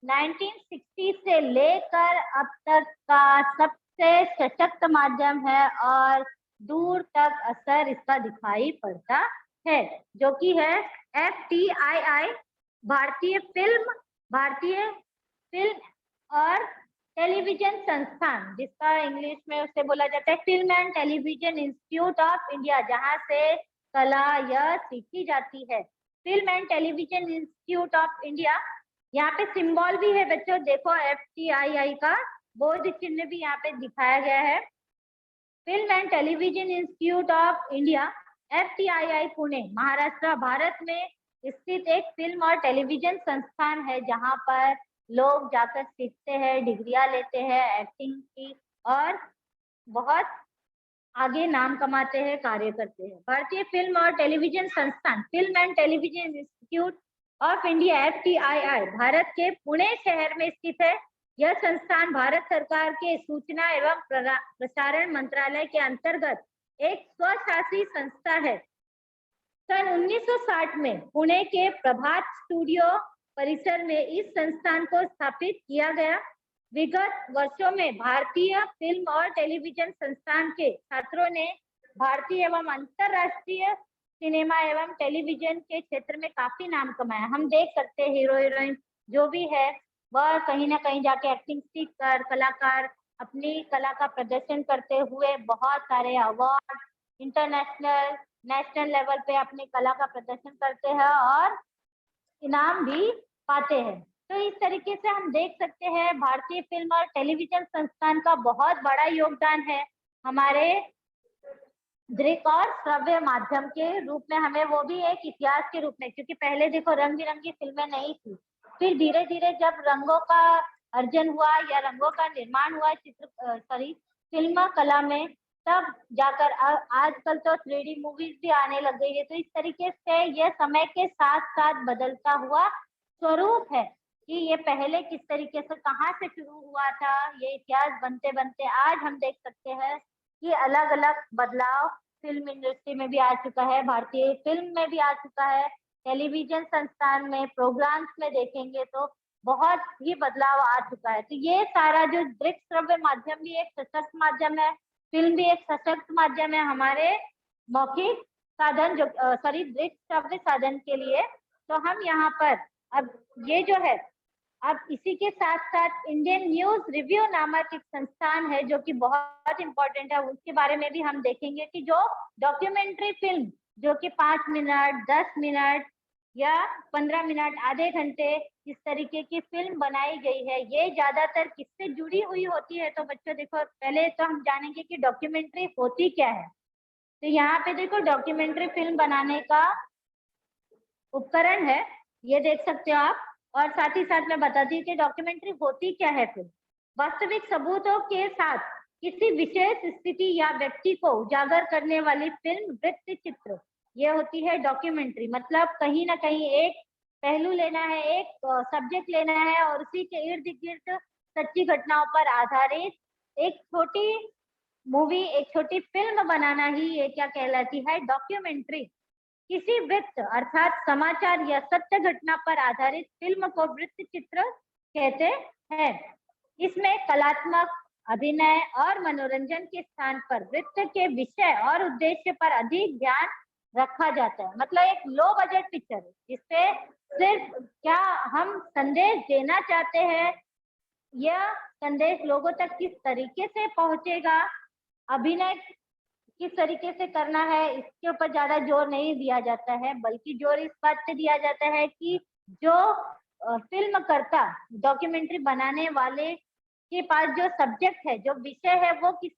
1960 से लेकर अब तक का सबसे सशक्त माध्यम है और दूर तक असर इसका दिखाई पड़ता है, जो कि है FTII, भारतीय फिल्म और टेलीविजन संस्थान, जिसका इंग्लिश में उसे बोला जाता है film and television institute of India, जहां से कला यह सीखी जाती है। Film and television institute of India, यहाँ पे सिंबल भी है बच्चों, देखो FTII का बोध चिन्ह भी यहाँ पे दिखाया गया है। Film and television institute of India FTII Pune Maharashtra Bharat में स्थित एक फिल्म और टेलीविजन संस्थान है, जहाँ पर लोग जाकर सीखते हैं, डिग्रियां लेते हैं एक्टिंग की और बहुत आगे नाम कमाते हैं, कार्य करते हैं। भारतीय फिल्म और टेलीविजन संस्थान film and television institute of India FTII Bharat के पुणे शहर में स्थित है। यह संस्थान भारत सरकार के सूचना एवं प्रसारण मंत्रालय के अंतर्गत एक स्वशासी संस्था है। सन 1960 में पुणे के प्रभात स्टूडियो परिसर में इस संस्थान को स्थापित किया गया। विगत वर्षों में भारतीय फिल्म और टेलीविजन संस्थान के छात्रों ने भारतीय एवं अंतरराष्ट्रीय सिनेमा एवं टेलीविजन के क्षेत्र में काफी नाम कमाया। हम देख सकते हैं हीरो हीरोइन जो भी है वह कहीं ना कहीं जाके एक्टिंग सीख कर कलाकार अपनी कला का प्रदर्शन करते हुए बहुत सारे अवार्ड इंटरनेशनल नेशनल लेवल पे अपनी कला का प्रदर्शन करते हैं और इनाम भी पाते हैं। तो इस तरीके से हम देख सकते हैं भारतीय फिल्म और टेलीविजन संस्थान का बहुत बड़ा योगदान है हमारे दृश्य और श्रव्य माध्यम के रूप में, हमें वो भी एक इतिहास के रूप में, क्योंकि पहले देखो रंग बिरंगी फिल्में नहीं थी, फिर धीरे धीरे जब रंगों का अर्जन हुआ या रंगों का निर्माण हुआ फिल्म कला में, तब जाकर आजकल तो 3D मूवीज भी आने लग गई है। तो इस तरीके से यह समय के साथ साथ बदलता हुआ स्वरूप है कि ये पहले किस तरीके से कहाँ से शुरू हुआ था, ये इतिहास बनते बनते आज हम देख सकते हैं कि अलग अलग बदलाव फिल्म इंडस्ट्री में भी आ चुका है, भारतीय फिल्म में भी आ चुका है, टेलीविजन संस्थान में प्रोग्राम्स में देखेंगे तो बहुत ही बदलाव आ चुका है। तो ये सारा जो दृश्य श्रव्य माध्यम भी एक सशक्त माध्यम है, फिल्म भी एक सशक्त माध्यम है हमारे मौखिक साधन जो दृश्य श्रव्य साधन के लिए। तो हम यहाँ पर अब ये जो है अब इसी के साथ साथ इंडियन न्यूज रिव्यू नामक एक संस्थान है जो कि बहुत इंपॉर्टेंट है, उसके बारे में भी हम देखेंगे कि जो डॉक्यूमेंट्री फिल्म जो कि 5 मिनट 10 मिनट या 15 मिनट आधे घंटे इस तरीके की फिल्म बनाई गई है, ये ज्यादातर किससे जुड़ी हुई होती है। तो बच्चों देखो पहले तो हम जानेंगे कि डॉक्यूमेंट्री होती क्या है। तो यहाँ पे देखो डॉक्यूमेंट्री फिल्म बनाने का उपकरण है, ये देख सकते हो आप, और साथ ही साथ मैं बताती हूँ कि डॉक्यूमेंट्री होती क्या है। फिल्म वास्तविक सबूतों के साथ किसी विशेष स्थिति या व्यक्ति को उजागर करने वाली फिल्म वृत्त चित्र, ये होती है डॉक्यूमेंट्री। मतलब कहीं ना कहीं एक पहलू लेना है, एक सब्जेक्ट लेना है और उसी के इर्द गिर्द सच्ची घटनाओं पर आधारित एक छोटी मूवी, एक छोटी फिल्म बनाना ही ये क्या कहलाती है, डॉक्यूमेंट्री। किसी वृत्त अर्थात समाचार या सत्य घटना पर आधारित फिल्म को वृत्त चित्र कहते हैं। इसमें कलात्मक अभिनय और मनोरंजन के स्थान पर वृत्त के विषय और उद्देश्य पर अधिक ध्यान रखा जाता है। मतलब एक लो बजट पिक्चर जिससे सिर्फ क्या हम संदेश देना चाहते हैं, यह संदेश लोगों तक किस तरीके से पहुंचेगा, अभिनय किस तरीके से करना है, इसके ऊपर ज्यादा जोर नहीं दिया जाता है, बल्कि जोर इस बात पे दिया जाता है कि जो फिल्म करता डॉक्यूमेंट्री बनाने वाले के पास जो सब्जेक्ट है, जो विषय है, वो किस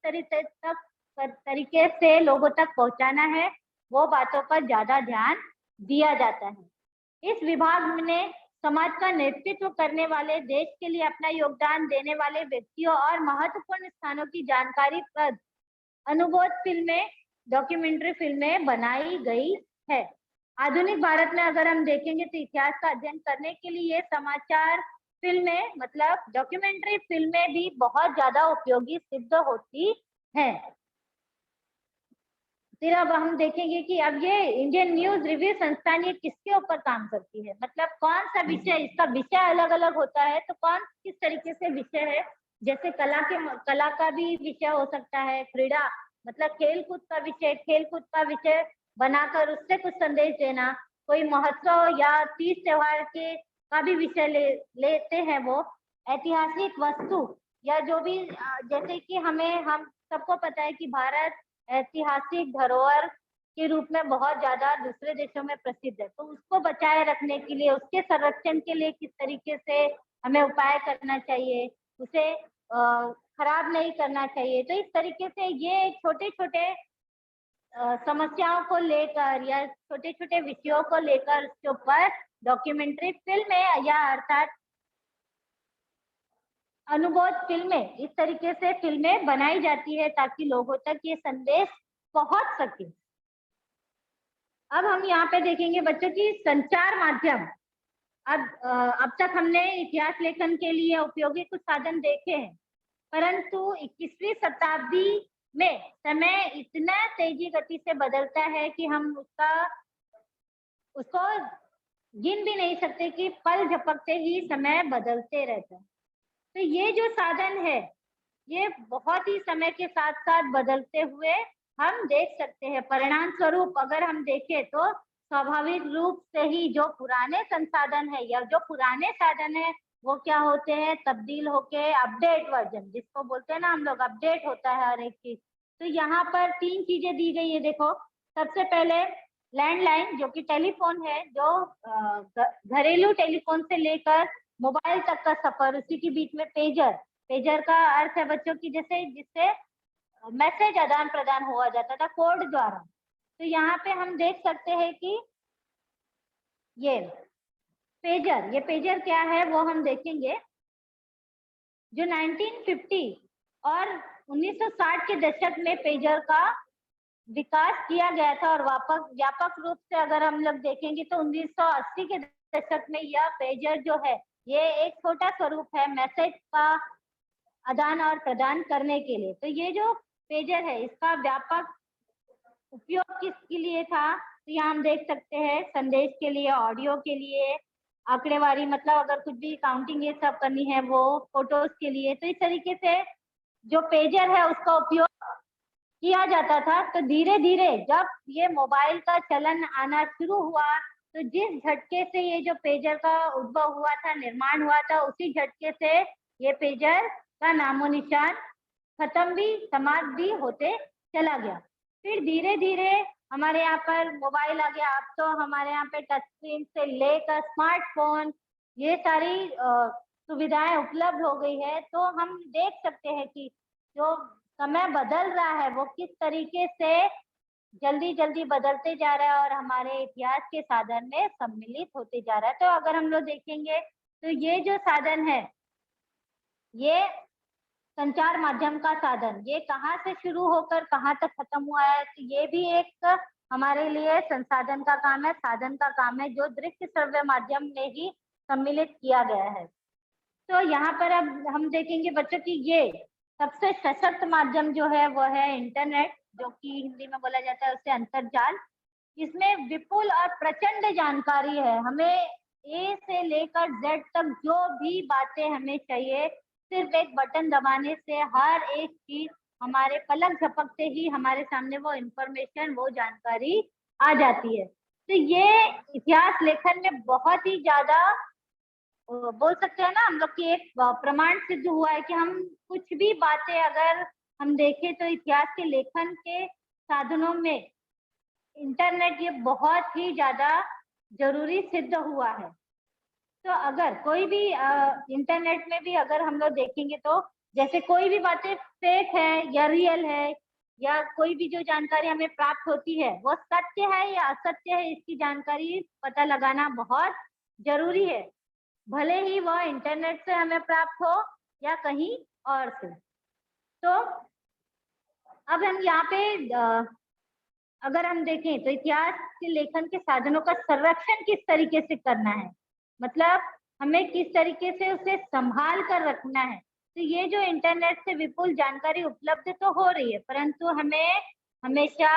तरीके से लोगों तक पहुंचाना है, वो बातों पर ज्यादा ध्यान दिया जाता है। इस विभाग ने समाज का नेतृत्व करने वाले, देश के लिए अपना योगदान देने वाले व्यक्तियों और महत्वपूर्ण स्थानों की जानकारी प्रद अनुभव फिल्में, डॉक्यूमेंट्री फिल्में बनाई गई है। आधुनिक भारत में अगर हम देखेंगे तो इतिहास का अध्ययन करने के लिए समाचार फिल्में मतलब डॉक्यूमेंट्री फिल्में भी बहुत ज्यादा उपयोगी सिद्ध होती हैं। फिर अब हम देखेंगे कि अब ये इंडियन न्यूज रिव्यू संस्थान ये किसके ऊपर काम करती है, मतलब कौन सा विषय, इसका विषय अलग अलग होता है, तो कौन किस तरीके से विषय है। जैसे कला का भी विषय हो सकता है, क्रीड़ा मतलब खेलकूद का विषय, खेलकूद का विषय बनाकर उससे कुछ संदेश देना, कोई महोत्सव या तीज त्योहार के का भी विषय लेते हैं वो। ऐतिहासिक वस्तु या जो भी जैसे कि हम सबको पता है कि भारत ऐतिहासिक धरोहर के रूप में बहुत ज्यादा दूसरे देशों में प्रसिद्ध है, तो उसको बचाए रखने के लिए, उसके संरक्षण के लिए किस तरीके से हमें उपाय करना चाहिए, उसे खराब नहीं करना चाहिए। तो इस तरीके से ये छोटे छोटे समस्याओं को लेकर या छोटे छोटे विषयों को लेकर उसके ऊपर डॉक्यूमेंट्री फिल्में या अर्थात अनुभव फिल्में, इस तरीके से फिल्में बनाई जाती है ताकि लोगों तक ये संदेश पहुंच सके। अब हम यहाँ पे देखेंगे बच्चों की संचार माध्यम। अब तक हमने इतिहास लेखन के लिए उपयोगी कुछ साधन देखे हैं, परंतु 21वीं शताब्दी में समय इतना तेजी गति से बदलता है कि हम उसको गिन भी नहीं सकते कि पल झपकते ही समय बदलते रहता है। तो ये जो साधन है ये बहुत ही समय के साथ साथ बदलते हुए हम देख सकते हैं। परिणाम स्वरूप अगर हम देखें तो स्वाभाविक रूप से ही जो पुराने संसाधन है या जो पुराने साधन है वो क्या होते हैं, तब्दील होके अपडेट वर्जन, जिसको बोलते हैं ना हम लोग, अपडेट होता है हर एक चीज। तो यहाँ पर 3 चीजें दी गई है। देखो, सबसे पहले लैंडलाइन जो कि टेलीफोन है, जो घरेलू टेलीफोन से लेकर मोबाइल तक का सफर, उसी के बीच में पेजर। पेजर का अर्थ है बच्चों की जैसे जिससे मैसेज आदान प्रदान हुआ जाता था कोड द्वारा। तो यहाँ पे हम देख सकते हैं कि ये पेजर क्या है वो हम देखेंगे। जो 1950 और 1960 के दशक में पेजर का विकास किया गया था और व्यापक रूप से अगर हम लोग देखेंगे तो 1980 के दशक में यह पेजर जो है ये एक छोटा स्वरूप है मैसेज का आदान और प्रदान करने के लिए। तो ये जो पेजर है इसका व्यापक उपयोग किसके लिए था, तो यहाँ हम देख सकते हैं संदेश के लिए, ऑडियो के लिए, आंकड़ेवारी मतलब अगर कुछ भी काउंटिंग ये सब करनी है वो, फोटोज के लिए। तो इस तरीके से जो पेजर है उसका उपयोग किया जाता था। तो धीरे धीरे जब ये मोबाइल का चलन आना शुरू हुआ तो जिस झटके से ये जो पेजर का उद्भव हुआ था, निर्माण हुआ था, उसी झटके से ये पेजर का नामो निशान खत्म भी, समाप्त भी होते चला गया। फिर धीरे धीरे हमारे यहाँ पर मोबाइल आ गया। अब तो हमारे यहाँ पे टच स्क्रीन से लेकर स्मार्टफोन ये सारी सुविधाएं उपलब्ध हो गई है। तो हम देख सकते हैं कि जो समय बदल रहा है वो किस तरीके से जल्दी जल्दी बदलते जा रहा है और हमारे इतिहास के साधन में सम्मिलित होते जा रहा है। तो अगर हम लोग देखेंगे तो ये जो साधन है ये संचार माध्यम का साधन, ये कहाँ से शुरू होकर कहाँ तक खत्म हुआ है, तो ये भी एक हमारे लिए संसाधन का काम है, साधन का काम है, जो दृश्य श्रव्य माध्यम में ही सम्मिलित किया गया है। तो यहाँ पर अब हम देखेंगे बच्चों की ये सबसे सशक्त माध्यम जो है वो है इंटरनेट, जो कि हिंदी में बोला जाता है उसे अंतरजाल। इसमें विपुल और प्रचंड जानकारी है। हमें ए से लेकर जेड तक जो भी बातें हमें चाहिए, सिर्फ एक बटन दबाने से हर एक चीज हमारे पलक झपकते ही हमारे सामने वो इंफॉर्मेशन, वो जानकारी आ जाती है। तो ये इतिहास लेखन में बहुत ही ज्यादा बोल सकते हैं ना हम लोग की एक प्रमाण सिद्ध हुआ है कि हम कुछ भी बातें अगर हम देखें तो इतिहास के लेखन के साधनों में इंटरनेट ये बहुत ही ज्यादा जरूरी सिद्ध हुआ है। तो अगर कोई भी इंटरनेट में भी अगर हम लोग देखेंगे तो जैसे कोई भी बातें फेक है या रियल है, या कोई भी जो जानकारी हमें प्राप्त होती है वो सत्य है या असत्य है, इसकी जानकारी पता लगाना बहुत जरूरी है। भले ही वह इंटरनेट से हमें प्राप्त हो या कहीं और से। तो अब हम यहाँ पे अगर हम देखें तो इतिहास के लेखन के साधनों का संरक्षण किस तरीके से करना है, मतलब हमें किस तरीके से उसे संभाल कर रखना है। तो ये जो इंटरनेट से विपुल जानकारी उपलब्ध तो हो रही है, परंतु हमें हमेशा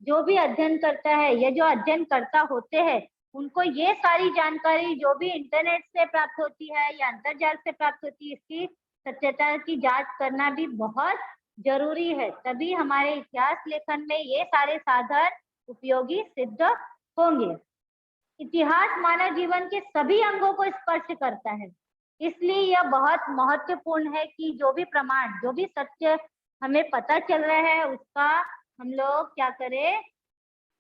जो भी अध्ययन करता है या जो अध्ययनकर्ता होते हैं उनको ये सारी जानकारी जो भी इंटरनेट से प्राप्त होती है या अंतर्जाल से प्राप्त होती है, इसकी सत्यता की जांच करना भी बहुत जरूरी है। तभी हमारे इतिहास लेखन में ये सारे साधन उपयोगी सिद्ध होंगे। इतिहास मानव जीवन के सभी अंगों को स्पर्श करता है, इसलिए यह बहुत महत्वपूर्ण है कि जो भी प्रमाण, जो भी सत्य हमें पता चल रहा है उसका हम लोग क्या करें,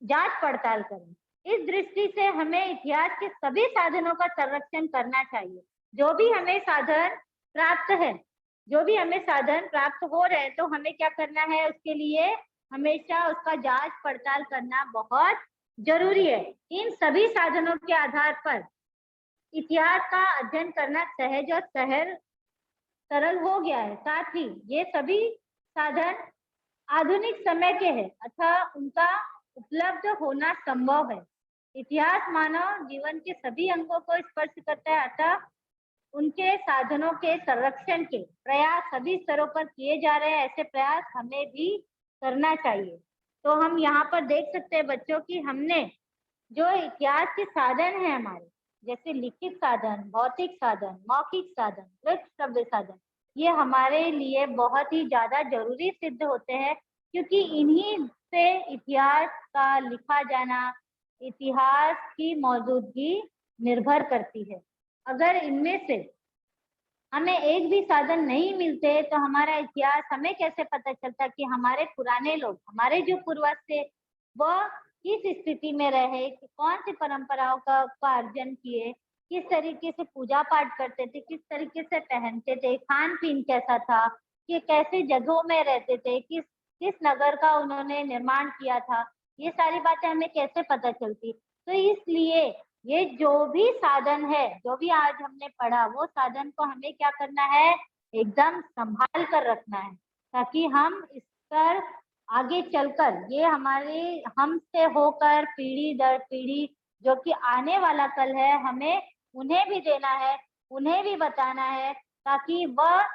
जांच पड़ताल करें। इस दृष्टि से हमें इतिहास के सभी साधनों का संरक्षण करना चाहिए। जो भी हमें साधन प्राप्त है, जो भी हमें साधन प्राप्त हो रहे हैं, तो हमें क्या करना है, उसके लिए हमेशा उसका जांच पड़ताल करना बहुत जरूरी है। इन सभी साधनों के आधार पर इतिहास का अध्ययन करना सहज और सरल हो गया है। साथ ही ये सभी साधन आधुनिक समय के हैं अथवा उनका उपलब्ध होना संभव है। इतिहास मानव जीवन के सभी अंगों को स्पर्श करता है, अतः उनके साधनों के संरक्षण के प्रयास सभी स्तरों पर किए जा रहे हैं। ऐसे प्रयास हमें भी करना चाहिए। तो हम यहाँ पर देख सकते हैं बच्चों की हमने जो इतिहास के साधन है हमारे, जैसे लिखित साधन, भौतिक साधन, मौखिक साधन, दृश्य श्रव्य साधन, ये हमारे लिए बहुत ही ज्यादा जरूरी सिद्ध होते हैं, क्योंकि इन्हीं से इतिहास का लिखा जाना, इतिहास की मौजूदगी निर्भर करती है। अगर इनमें से हमें एक भी साधन नहीं मिलते तो हमारा इतिहास हमें कैसे पता चलता कि हमारे पुराने लोग, हमारे जो पूर्वज थे, वह किस स्थिति में रहे, कि कौन सी परंपराओं का अर्जन किए, किस तरीके से पूजा पाठ करते थे, किस तरीके से पहनते थे, खान पीन कैसा था, कि कैसे जगहों में रहते थे, किस किस नगर का उन्होंने निर्माण किया था, ये सारी बातें हमें कैसे पता चलती। तो इसलिए ये जो भी साधन है, जो भी आज हमने पढ़ा, वो साधन को हमें क्या करना है, एकदम संभाल कर रखना है, ताकि हम इस पर आगे चलकर ये हमारे हमसे होकर पीढ़ी दर पीढ़ी जो कि आने वाला कल है, हमें उन्हें भी देना है, उन्हें भी बताना है, ताकि वह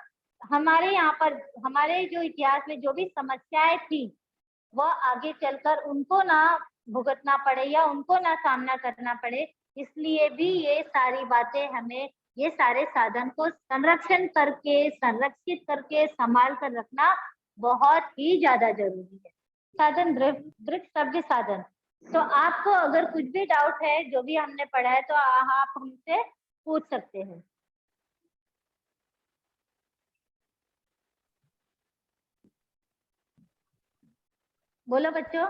हमारे यहाँ पर हमारे जो इतिहास में जो भी समस्याएं थी वह आगे चलकर उनको ना भुगतना पड़े या उनको ना सामना करना पड़े। इसलिए भी ये सारी बातें हमें, ये सारे साधन को संरक्षण करके, संरक्षित करके, संभाल कर रखना बहुत ही ज्यादा जरूरी है। साधन दृश्य श्रव्य साधन, तो आपको अगर कुछ भी डाउट है जो भी हमने पढ़ा है तो आप हमसे पूछ सकते हैं। बोलो बच्चों।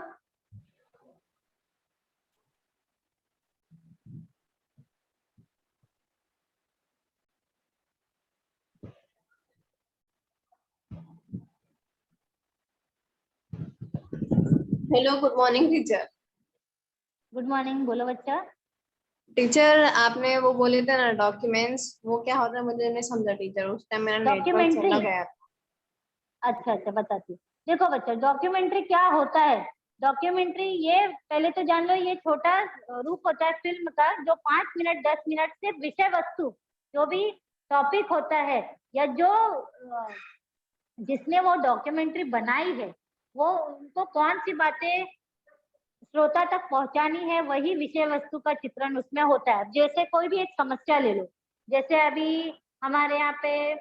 Hello, good morning teacher. Good morning, बोलो बच्चा। टीचर आपने वो बोले थे ना डॉक्यूमेंट्स, वो क्या होता है मुझे नहीं समझा टीचर, उस टाइम मेरा नेटवर्क चला गया था। अच्छा अच्छा, बताती हूँ। देखो बच्चों, डॉक्यूमेंट्री क्या होता है। डॉक्यूमेंट्री ये पहले तो जान लो, ये छोटा रूप होता है फिल्म का, जो 5 मिनट 10 मिनट से विषय वस्तु जो भी टॉपिक होता है या जो जिसने वो डॉक्यूमेंट्री बनाई है, वो उनको कौन सी बातें श्रोता तक पहुंचानी है, वही विषय वस्तु का चित्रण उसमें होता है। जैसे कोई भी एक समस्या ले लो, जैसे अभी हमारे यहाँ पे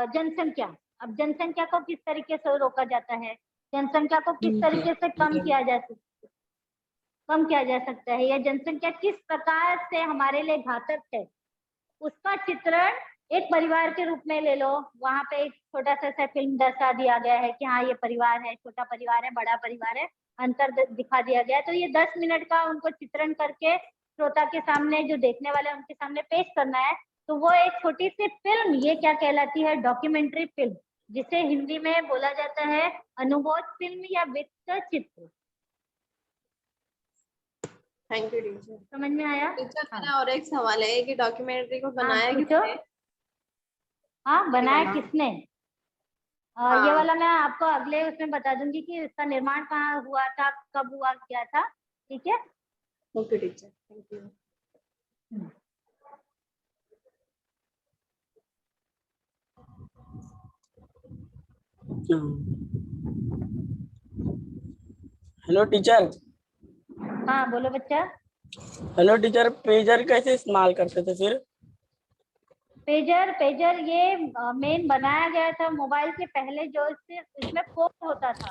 जनसंख्या, अब जनसंख्या को किस तरीके से रोका जाता है, जनसंख्या को किस तरीके से कम किया जा सकता है, या जनसंख्या किस प्रकार से हमारे लिए घातक है, उसका चित्रण एक परिवार के रूप में ले लो। वहां पे एक छोटा सा फिल्म दर्शा दिया गया है कि हाँ ये परिवार है, छोटा परिवार है, बड़ा परिवार है, अंतर दिखा दिया गया है। तो ये 10 मिनट का उनको चित्रण करके श्रोता के सामने, जो देखने वाले उनके सामने पेश करना है, तो वो एक छोटी सी फिल्म, ये क्या कहलाती है, डॉक्यूमेंट्री फिल्म, जिसे हिंदी में बोला जाता है अनुभव फिल्म या वृत्त चित्र। Thank you teacher. समझ में आया? टीचर हाँ मेरा और एक सवाल है कि डॉक्यूमेंट्री को बनाया पूछो। किसने? हाँ बनाया वाला। किसने? ये हाँ वाला मैं आपको अगले उसमें बता दूंगी कि इसका निर्माण कहाँ हुआ था, कब हुआ क्या था। ठीक है। Okay teacher, thank you. Hello teacher. हाँ बोलो बच्चा। हेलो टीचर, पेजर कैसे इस्तेमाल करते थे फिर? पेजर पेजर ये मेन बनाया गया था मोबाइल के पहले, जो इसमें कोड होता था।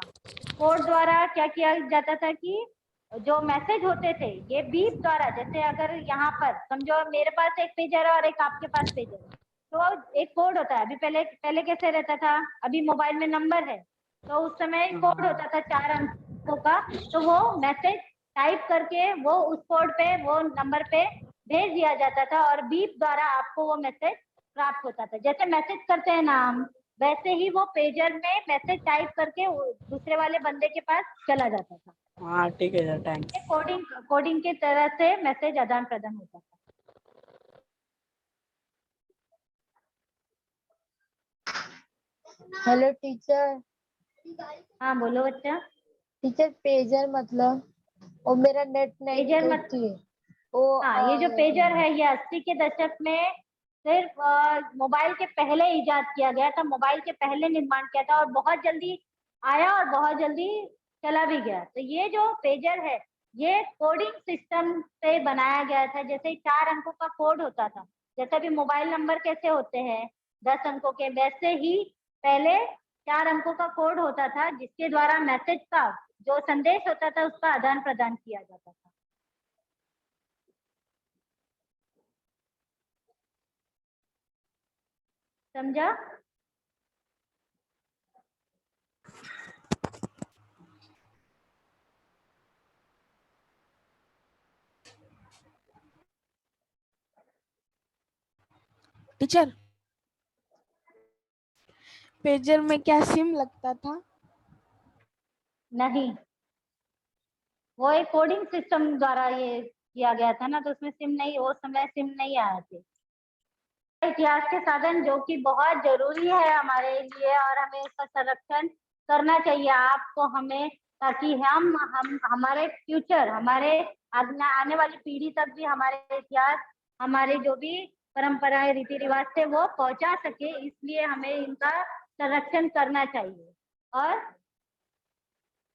कोड द्वारा क्या किया जाता था कि जो मैसेज होते थे ये बीप द्वारा, जैसे अगर यहाँ पर समझो मेरे पास एक पेजर है और एक आपके पास पेजर है, तो एक कोड होता है। अभी पहले पहले कैसे रहता था, अभी मोबाइल में नंबर है तो उस समय कोड होता था 4 अंकों का, तो वो मैसेज टाइप करके वो उस कोड पे वो नंबर पे भेज दिया जाता था और बीप द्वारा आपको वो मैसेज प्राप्त होता था। जैसे मैसेज करते हैं ना हम, वैसे ही वो पेजर में मैसेज टाइप करके दूसरे वाले बंदे के पास चला जाता था। हाँ ठीक है सर, थैंक्स। कोडिंग कोडिंग की तरह से मैसेज आदान प्रदान होता था। Hello teacher. हाँ बोलो बच्चा। टीचर पेजर मतलब वो मेरा नेट नहीं पेजर मत होती है वो। हाँ ये जो पेजर है ये 80 के दशक में सिर्फ मोबाइल के पहले इजाद किया गया था, मोबाइल के पहले निर्माण किया था और बहुत जल्दी आया और बहुत जल्दी चला भी गया। तो ये जो पेजर है ये कोडिंग सिस्टम से बनाया गया था। जैसे 4 अंकों का कोड होता था, जैसे भी मोबाइल नंबर कैसे होते हैं 10 अंकों के, वैसे ही पहले 4 अंकों का कोड होता था जिसके द्वारा मैसेज का जो संदेश होता था उसका आदान प्रदान किया जाता था। समझा? टीचर पेजर में क्या सिम लगता था? नहीं, वो एक कोडिंग सिस्टम द्वारा ये किया गया था ना, तो उसमें सिम नहीं, वो समय सिम नहीं आए थे। इतिहास के साधन जो कि बहुत जरूरी है हमारे लिए और हमें इसका संरक्षण करना चाहिए आपको हमें, ताकि हम हमारे फ्यूचर, हमारे आने वाली पीढ़ी तक भी हमारे इतिहास, हमारे जो भी परंपराएं रीति रिवाज थे वो पहुंचा सके, इसलिए हमें इनका संरक्षण करना चाहिए। और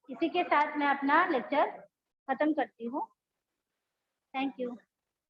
इसी के साथ मैं अपना लेक्चर खत्म करती हूँ। Thank you.